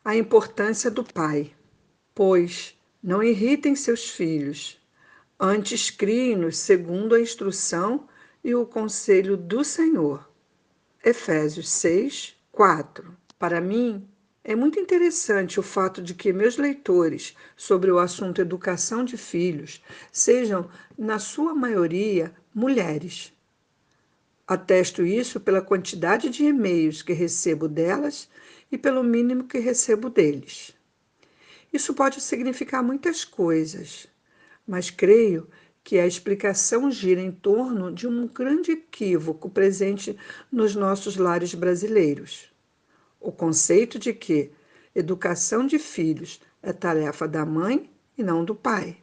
A importância do pai. Pois não irritem seus filhos, antes criem-nos segundo a instrução e o conselho do Senhor. Efésios 6, 4. Para mim, é muito interessante o fato de que meus leitores sobre o assunto educação de filhos sejam, na sua maioria, mulheres. Atesto isso pela quantidade de e-mails que recebo delas e pelo mínimo que recebo deles. Isso pode significar muitas coisas, mas creio que a explicação gira em torno de um grande equívoco presente nos nossos lares brasileiros. O conceito de que educação de filhos é tarefa da mãe e não do pai.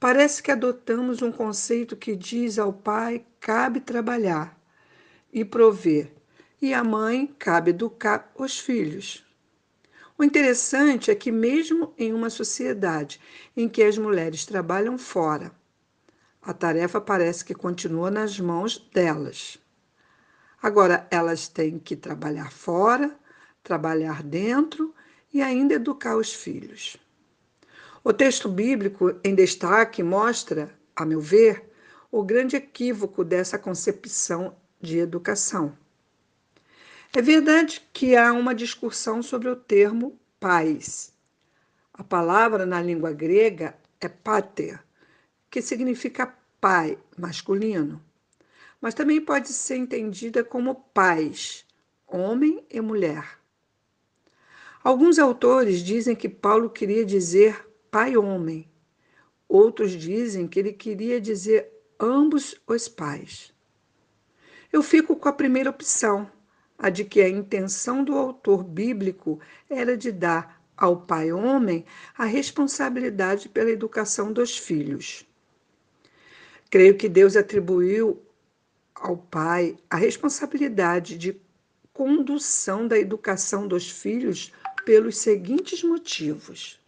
Parece que adotamos um conceito que diz ao pai cabe trabalhar e prover, e à mãe cabe educar os filhos. O interessante é que, mesmo em uma sociedade em que as mulheres trabalham fora, a tarefa parece que continua nas mãos delas. Agora, elas têm que trabalhar fora, trabalhar dentro e ainda educar os filhos. O texto bíblico em destaque mostra, a meu ver, o grande equívoco dessa concepção de educação. É verdade que há uma discussão sobre o termo pais. A palavra na língua grega é pater, que significa pai masculino, mas também pode ser entendida como pais, homem e mulher. Alguns autores dizem que Paulo queria dizer pai-homem, outros dizem que ele queria dizer ambos os pais. Eu fico com a primeira opção, a de que a intenção do autor bíblico era de dar ao pai-homem a responsabilidade pela educação dos filhos. Creio que Deus atribuiu ao pai a responsabilidade de condução da educação dos filhos pelos seguintes motivos.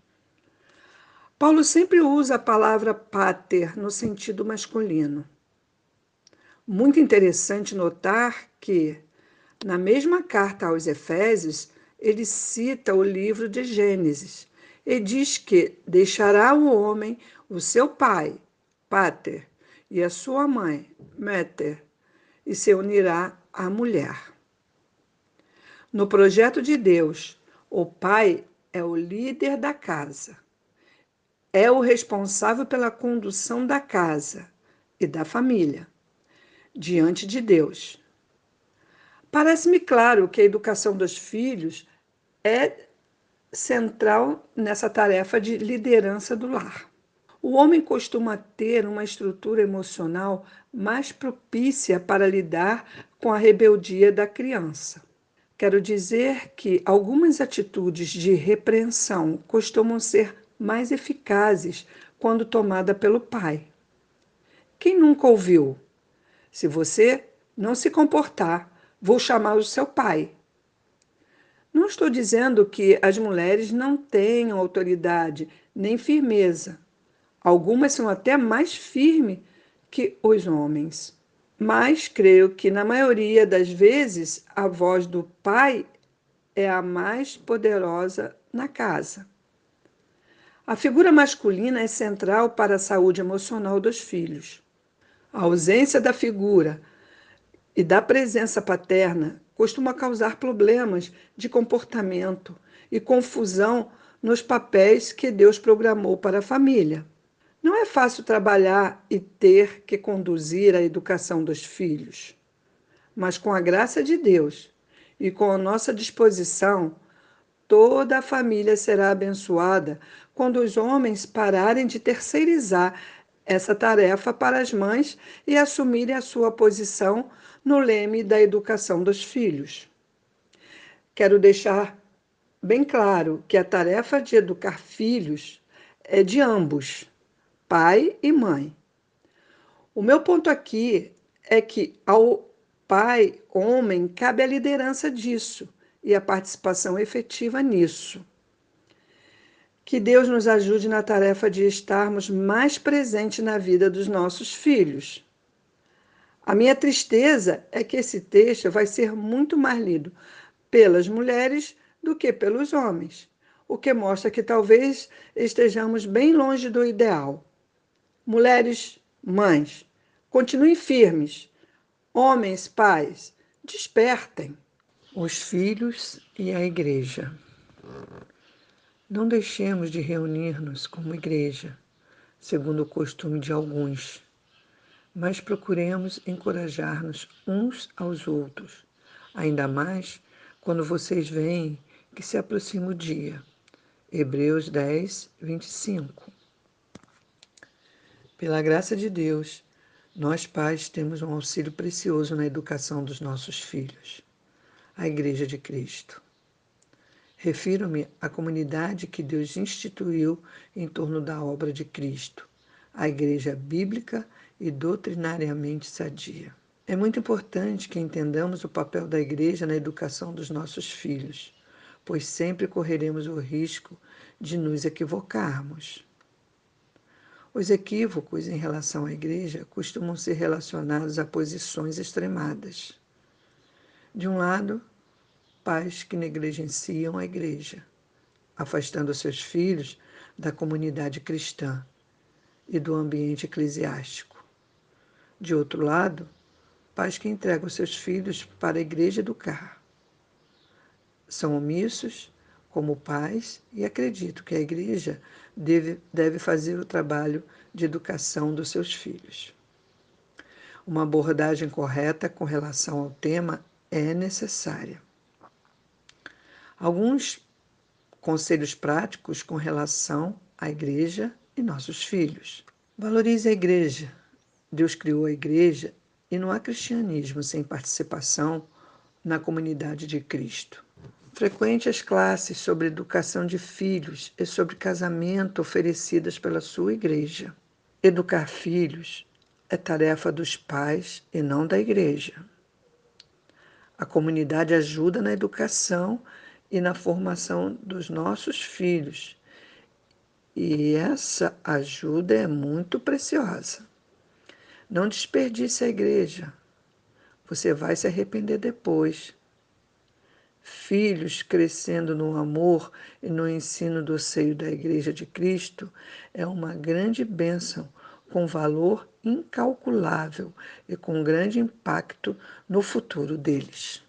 Paulo sempre usa a palavra pater no sentido masculino. Muito interessante notar que, na mesma carta aos Efésios, ele cita o livro de Gênesis e diz que deixará o homem o seu pai, pater, e a sua mãe, mater, e se unirá à mulher. No projeto de Deus, o pai é o líder da casa, é o responsável pela condução da casa e da família diante de Deus. Parece-me claro que a educação dos filhos é central nessa tarefa de liderança do lar. O homem costuma ter uma estrutura emocional mais propícia para lidar com a rebeldia da criança. Quero dizer que algumas atitudes de repreensão costumam ser mais eficazes quando tomada pelo pai. Quem nunca ouviu? Se você não se comportar, vou chamar o seu pai. Não estou dizendo que as mulheres não tenham autoridade nem firmeza. Algumas são até mais firmes que os homens. Mas creio que, na maioria das vezes, a voz do pai é a mais poderosa na casa. A figura masculina é central para a saúde emocional dos filhos. A ausência da figura e da presença paterna costuma causar problemas de comportamento e confusão nos papéis que Deus programou para a família. Não é fácil trabalhar e ter que conduzir a educação dos filhos, mas com a graça de Deus e com a nossa disposição, toda a família será abençoada quando os homens pararem de terceirizar essa tarefa para as mães e assumirem a sua posição no leme da educação dos filhos. Quero deixar bem claro que a tarefa de educar filhos é de ambos, pai e mãe. O meu ponto aqui é que ao pai, homem, cabe a liderança disso e a participação efetiva nisso. Que Deus nos ajude na tarefa de estarmos mais presentes na vida dos nossos filhos. A minha tristeza é que esse texto vai ser muito mais lido pelas mulheres do que pelos homens, o que mostra que talvez estejamos bem longe do ideal. Mulheres, mães, continuem firmes. Homens, pais, despertem. Os filhos e a igreja. Não deixemos de reunir-nos como igreja, segundo o costume de alguns, mas procuremos encorajar-nos uns aos outros, ainda mais quando vocês veem que se aproxima o dia. Hebreus 10, 25. Pela graça de Deus, nós pais temos um auxílio precioso na educação dos nossos filhos, a Igreja de Cristo. Refiro-me à comunidade que Deus instituiu em torno da obra de Cristo, a Igreja bíblica e doutrinariamente sadia. É muito importante que entendamos o papel da Igreja na educação dos nossos filhos, pois sempre correremos o risco de nos equivocarmos. Os equívocos em relação à Igreja costumam ser relacionados a posições extremadas. De um lado, pais que negligenciam a Igreja, afastando seus filhos da comunidade cristã e do ambiente eclesiástico. De outro lado, pais que entregam seus filhos para a igreja educar. São omissos como pais e acreditam que a igreja deve fazer o trabalho de educação dos seus filhos. Uma abordagem correta com relação ao tema é necessária. Alguns conselhos práticos com relação à igreja e nossos filhos. Valorize a igreja. Deus criou a igreja e não há cristianismo sem participação na comunidade de Cristo. Frequente as classes sobre educação de filhos e sobre casamento oferecidas pela sua igreja. Educar filhos é tarefa dos pais e não da igreja. A comunidade ajuda na educação e na formação dos nossos filhos. E essa ajuda é muito preciosa. Não desperdice a igreja. Você vai se arrepender depois. Filhos crescendo no amor e no ensino do seio da Igreja de Cristo é uma grande bênção, com valor incalculável e com grande impacto no futuro deles.